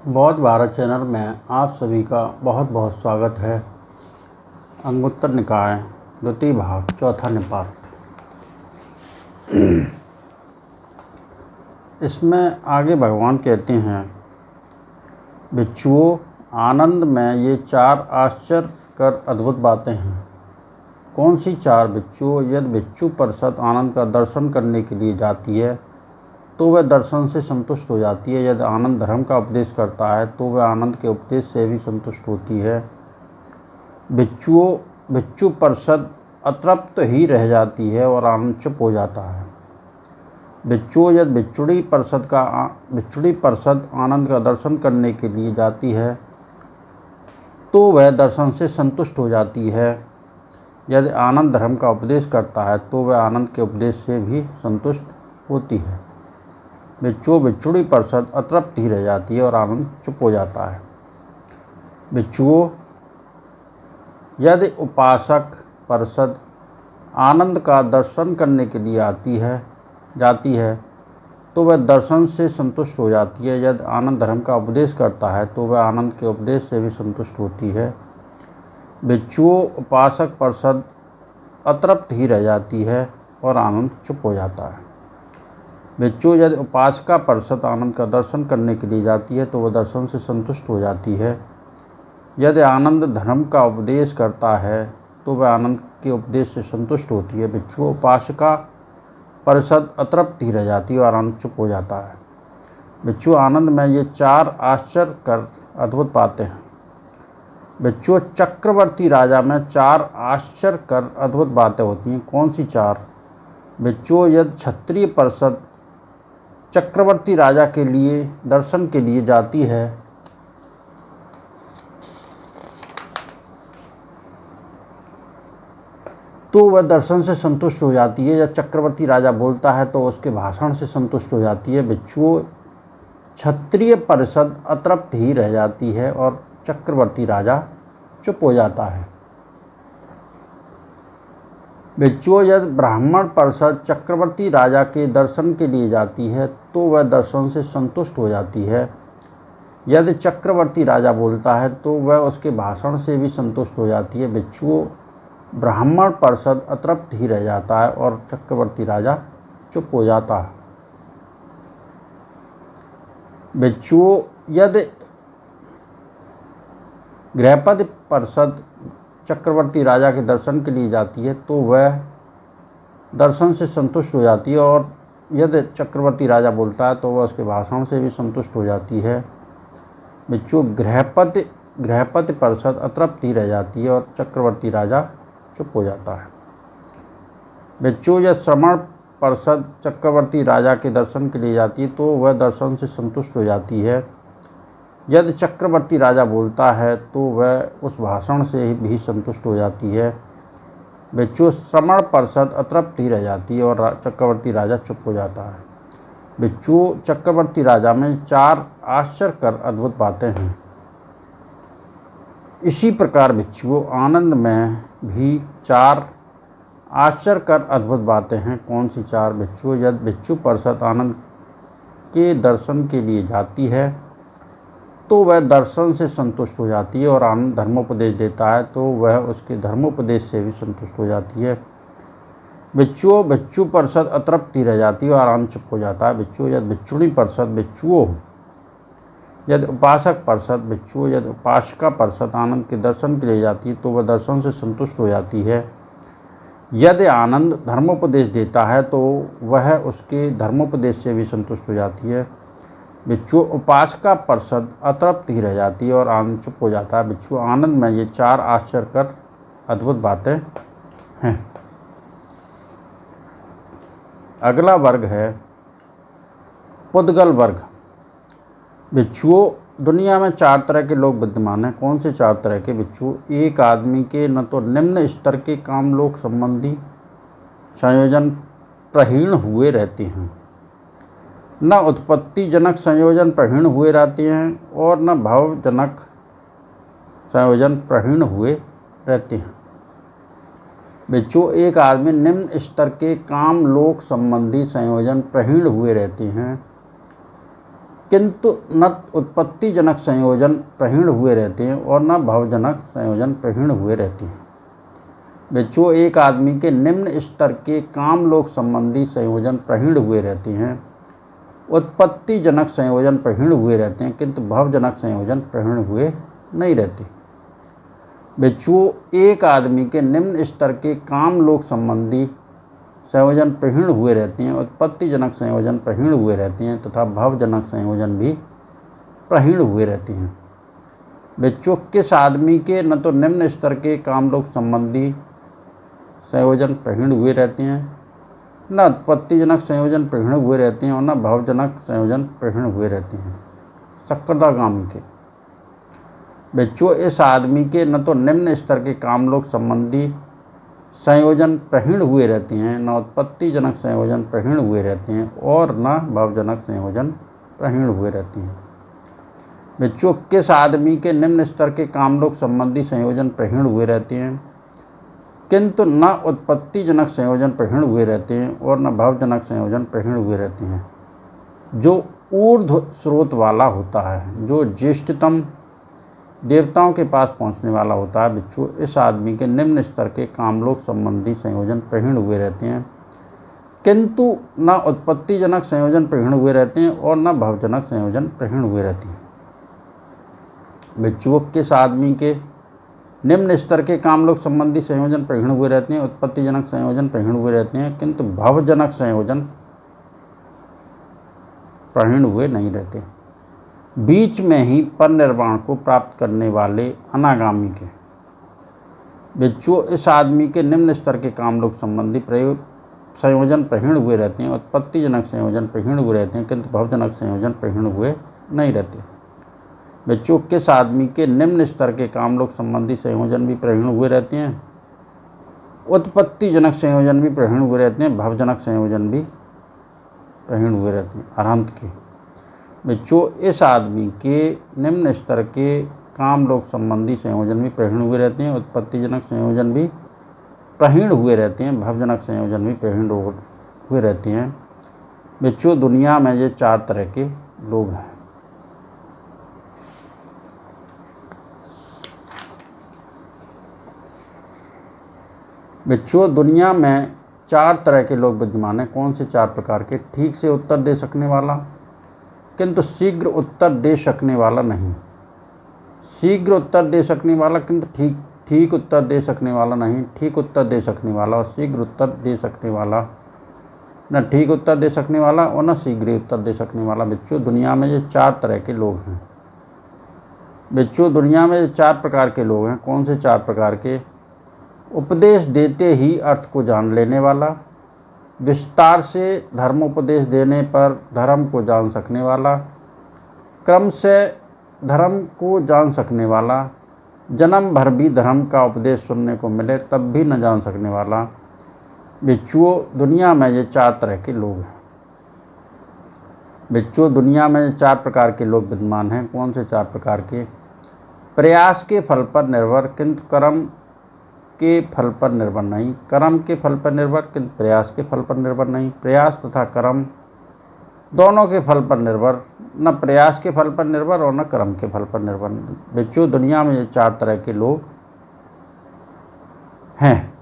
बौद्ध भारत चैनल में आप सभी का बहुत बहुत स्वागत है। अंगुत्तर निकाय द्वितीय भाग चौथा निपात। इसमें आगे भगवान कहते हैं, भिक्षुओं, आनंद में ये चार आश्चर्य कर अद्भुत बातें हैं। कौन सी चार भिक्षुओं? यदि भिक्षु परिषद आनंद का दर्शन करने के लिए जाती है तो वह दर्शन से संतुष्ट हो जाती है। यदि आनंद धर्म का उपदेश करता है तो वह आनंद के उपदेश से भी संतुष्ट होती है। भिक्षु परिषद अतृप्त ही रह जाती है और आनंद चुप हो जाता है। भिक्षुओं, यदि भिक्षुणी परिषद आनंद का दर्शन करने के लिए जाती है तो वह दर्शन से संतुष्ट हो जाती है। यदि आनंद धर्म का उपदेश करता है तो वह आनंद के उपदेश से भी संतुष्ट होती है। भिक्षुणी परिषद अतृप्त ही रह जाती है और आनंद चुप हो जाता है। भिक्षुओं, यदि उपासक परिषद आनंद का दर्शन करने के लिए जाती है तो वह दर्शन से संतुष्ट हो जाती है। यदि आनंद धर्म का उपदेश करता है तो वह आनंद के उपदेश से भी संतुष्ट होती है। भिक्षुओं, उपासक परिषद अतृप्त ही रह जाती है और आनंद चुप हो जाता है। भिक्षु, यदि उपासका परिषद आनंद का दर्शन करने के लिए जाती है तो वह दर्शन से संतुष्ट हो जाती है। यदि आनंद धर्म का उपदेश करता है तो वह आनंद के उपदेश से संतुष्ट होती है। भिक्षु, उपासका परिषद अतृप्त ही रह जाती है और आनंद चुप हो जाता है। भिक्षु, आनंद में ये चार आश्चर्य कर अद्भुत बातें हैं। भिक्षु, चक्रवर्ती राजा में चार आश्चर्य कर अद्भुत बातें होती हैं। कौन सी चार? भिक्षु, यदि क्षत्रिय परिषद चक्रवर्ती राजा के लिए दर्शन के लिए जाती है तो वह दर्शन से संतुष्ट हो जाती है। या चक्रवर्ती राजा बोलता है तो उसके भाषण से संतुष्ट हो जाती है। भिक्षु, क्षत्रिय परिषद अतृप्त ही रह जाती है और चक्रवर्ती राजा चुप हो जाता है। भिक्षु, यदि ब्राह्मण परिषद चक्रवर्ती राजा के दर्शन के लिए जाती है तो वह दर्शन से संतुष्ट हो जाती है। यदि चक्रवर्ती राजा बोलता है तो वह उसके भाषण से भी संतुष्ट हो जाती है। भिक्षु, ब्राह्मण परिषद अतृप्त ही रह जाता है और चक्रवर्ती राजा चुप हो जाता है। भिक्षु, यदि गृहपति परिषद चक्रवर्ती राजा के दर्शन के लिए जाती है तो वह दर्शन से संतुष्ट हो जाती है और यदि चक्रवर्ती राजा बोलता है तो वह उसके भाषण से भी संतुष्ट हो जाती है। भिक्षु, गृहपति परिषद अतृप्त ही रह जाती है और चक्रवर्ती राजा चुप हो जाता है। भिक्षु, यदि श्रमण परिषद चक्रवर्ती राजा के दर्शन के लिए जाती है तो वह दर्शन से संतुष्ट हो जाती है। यदि चक्रवर्ती राजा बोलता है तो वह उस भाषण से भी संतुष्ट हो जाती है। भिक्षु, श्रमण परिषद अतृप्त ही रह जाती है और चक्रवर्ती राजा चुप हो जाता है। भिक्षु, चक्रवर्ती राजा में चार आश्चर्य कर अद्भुत बातें हैं। इसी प्रकार भिक्षुओं, आनंद में भी चार आश्चर्य कर अद्भुत बातें हैं। कौन सी चार? भिक्षुओं, यदि भिक्षु परिषद आनंद के दर्शन के लिए जाती है तो वह दर्शन से संतुष्ट हो जाती है और आनंद धर्मोपदेश देता है तो वह उसके धर्मोपदेश से भी संतुष्ट हो जाती है। भिक्षु परिषद अतृप्त ही रह जाती है और आनंद चुप हो जाता है। भिक्षु, यदि भिक्षुणी परिषद यदि उपासक परिषद भिक्षु, यदि उपासका परिषद आनंद के दर्शन के लिए जाती है तो वह दर्शन से संतुष्ट हो जाती है। यदि आनंद धर्मोपदेश देता है तो वह उसके धर्मोपदेश से भी संतुष्ट हो जाती है। भिक्षु, उपासका परिषद अतृप्त ही रह जाती है और आनंद चुप हो जाता है। भिक्षु, आनंद में ये चार आश्चर्य कर अद्भुत बातें हैं। अगला वर्ग है पुद्गल वर्ग। भिक्षुओं, दुनिया में चार तरह के लोग विद्यमान हैं। कौन से चार तरह के? भिक्षु, एक आदमी के न तो निम्न स्तर के कामलोक संबंधी संयोजन प्रहीण हुए रहते हैं, न उत्पत्तिजनक संयोजन प्रहीण हुए रहते हैं और न भवजनक संयोजन प्रहीण हुए रहते हैं। भिक्षु, एक आदमी निम्न स्तर के काम लोक संबंधी संयोजन प्रहीण हुए रहते हैं किंतु न उत्पत्तिजनक संयोजन प्रहीण हुए रहते हैं और न भवजनक संयोजन प्रहीण हुए रहते हैं। बच्चों, एक आदमी के निम्न स्तर के कामलोक संबंधी संयोजन प्रहीण हुए रहते हैं, उत्पत्तिजनक संयोजन प्रहीण हुए रहते हैं, किंतु भवजनक संयोजन प्रहीण हुए नहीं रहते। बच्चों, एक आदमी के निम्न स्तर के कामलोक संबंधी संयोजन प्रहीण हुए रहते हैं, उत्पत्तिजनक संयोजन प्रहीण हुए रहते हैं तथा भवजनक संयोजन भी प्रहीण हुए रहते हैं। बच्चों, किस आदमी के न तो निम्न स्तर के कामलोक संबंधी संयोजन प्रहीण हुए रहते हैं, न उत्पत्तिजनक संयोजन प्रहीण हुए रहते हैं और न भवजनक संयोजन प्रहीण हुए रहते हैं। सक्करदागामी के। बच्चों, इस आदमी के न तो निम्न स्तर के कामलोक संबंधी संयोजन प्रहीण हुए रहते हैं, न उत्पत्तिजनक संयोजन प्रहीण हुए रहते हैं और न भवजनक संयोजन प्रहीण हुए रहते हैं। बच्चों, किस आदमी के निम्न स्तर के कामलोक संबंधी संयोजन प्रहीण हुए रहते हैं, किंतु न उत्पत्तिजनक संयोजन प्रहीण हुए रहते हैं और न भवजनक संयोजन प्रहीण हुए रहते हैं। जो ऊर्ध्व स्रोत वाला होता है, जो ज्येष्ठतम देवताओं के पास पहुंचने वाला होता है, बच्चों, इस आदमी के निम्न स्तर के कामलोक संबंधी संयोजन प्रहीण हुए रहते हैं, किंतु न उत्पत्तिजनक संयोजन प्रहीण हुए रहते हैं और न भवजनक संयोजन प्रहीण हुए रहते हैं। बच्चों, किस आदमी के निम्न स्तर के कामलोक संबंधी संयोजन प्रहीण हुए रहते हैं, उत्पत्तिजनक संयोजन प्रहीण हुए रहते हैं, किंतु भवजनक संयोजन प्रहीण हुए नहीं रहते। बीच में ही परिनिर्वाण को प्राप्त करने वाले अनागामी के। बच्चों, इस आदमी के निम्न स्तर के कामलोक संबंधी संयोजन प्रहीण हुए रहते हैं, उत्पत्तिजनक संयोजन प्रहीण हुए रहते हैं, किंतु भवजनक संयोजन प्रहीण हुए नहीं रहते। बच्चों, किस आदमी के निम्न स्तर के कामलोक संबंधी संयोजन भी प्रहीण हुए रहते हैं, उत्पत्तिजनक संयोजन भी प्रहीण हुए रहते हैं, भवजनक संयोजन भी प्रहीण हुए रहते हैं। अरहंत के। बच्चों, इस आदमी के निम्न स्तर के कामलोक संबंधी संयोजन भी प्रहीण हुए रहते हैं, उत्पत्तिजनक संयोजन भी प्रहीण हुए रहते हैं, भवजनक संयोजन भी प्रहीण हुए रहते हैं। बच्चों, दुनिया में ये 4 तरह के लोग हैं। बच्चों, दुनिया में 4 तरह के लोग विद्यमान हैं। कौन से 4 प्रकार के? ठीक से उत्तर दे सकने वाला, किंतु शीघ्र उत्तर दे सकने वाला नहीं। शीघ्र उत्तर दे सकने वाला किंतु ठीक उत्तर दे सकने वाला नहीं। ठीक उत्तर दे सकने वाला और शीघ्र उत्तर दे सकने वाला। न ठीक उत्तर दे सकने वाला और न शीघ्र उत्तर दे सकने वाला। बच्चों, दुनिया में ये 4 तरह के लोग हैं। बच्चों, दुनिया में 4 प्रकार के लोग हैं। कौन से 4 प्रकार के? उपदेश देते ही अर्थ को जान लेने वाला, विस्तार से धर्म उपदेश देने पर धर्म को जान सकने वाला, क्रम से धर्म को जान सकने वाला, जन्म भर भी धर्म का उपदेश सुनने को मिले तब भी न जान सकने वाला। बच्चों, दुनिया में ये 4 तरह के लोग हैं। बच्चों, दुनिया में 4 प्रकार के लोग विद्यमान हैं। कौन से 4 प्रकार के? प्रयास के फल पर निर्भर किंतु कर्म के फल पर निर्भर नहीं, कर्म के फल पर निर्भर किंतु प्रयास के फल पर निर्भर नहीं, प्रयास तथा कर्म दोनों के फल पर निर्भर, न प्रयास के फल पर निर्भर और न कर्म के फल पर निर्भर। बच्चों, दुनिया में ये 4 तरह के लोग हैं।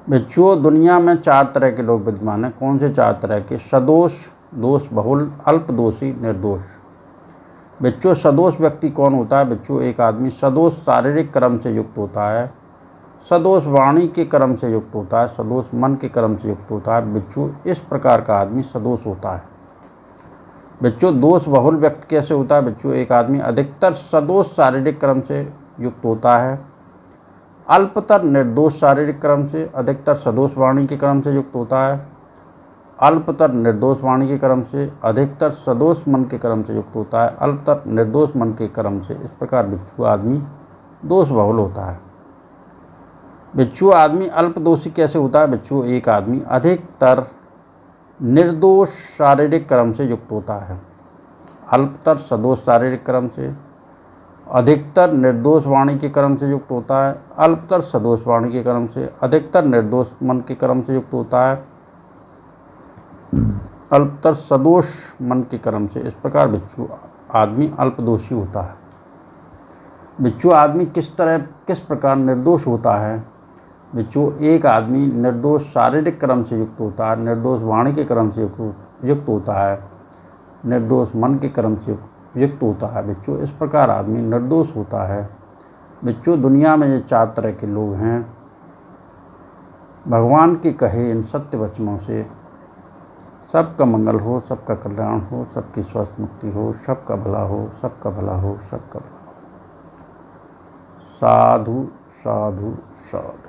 बच्चों, दुनिया में 4 तरह के लोग विद्यमान हैं। कौन से 4 तरह के? सदोष, दोष बहुल, अल्पदोषी, निर्दोष। बच्चों, सदोष व्यक्ति कौन होता है? बच्चों, एक आदमी सदोष शारीरिक कर्म से युक्त होता है, सदोष वाणी के कर्म से युक्त होता है, सदोष मन के कर्म से युक्त होता है। बच्चों, इस प्रकार का आदमी सदोष होता है। बच्चों, दोष बहुल व्यक्ति कैसे होता है? बच्चों, एक आदमी अधिकतर सदोष शारीरिक कर्म से युक्त होता है, अल्पतर निर्दोष शारीरिक कर्म से, अधिकतर सदोष वाणी के कर्म से युक्त होता है, अल्पतर निर्दोष वाणी के कर्म से, अधिकतर सदोष मन के कर्म से युक्त होता है, अल्पतर निर्दोष मन के कर्म से। इस प्रकार बच्चों आदमी दोष बहुल होता है। बच्चों, आदमी अल्पदोषी कैसे होता है? बच्चों, एक आदमी अधिकतर निर्दोष शारीरिक कर्म से युक्त होता है, अल्पतर सदोष शारीरिक कर्म से, अधिकतर निर्दोष वाणी के कर्म से युक्त होता है, अल्पतर सदोष वाणी के कर्म से, अधिकतर निर्दोष मन के कर्म से युक्त होता है, अल्पतर सदोष मन के कर्म से। इस प्रकार बिच्छू आदमी अल्पदोषी होता है। बिच्छू आदमी किस प्रकार निर्दोष होता है। बिच्छू एक आदमी निर्दोष शारीरिक कर्म से युक्त होता है, निर्दोष वाणी के कर्म से युक्त होता है, निर्दोष मन के कर्म से युक्त होता है। बिच्छू इस प्रकार आदमी निर्दोष होता है। बिच्छू दुनिया में ये 4 तरह के लोग हैं। भगवान के कहे इन सत्य वचनों से सबका मंगल हो, सबका कल्याण हो, सबकी स्वस्थ मुक्ति हो, सबका भला हो, सबका भला हो, सबका भला हो। साधु साधु साधु।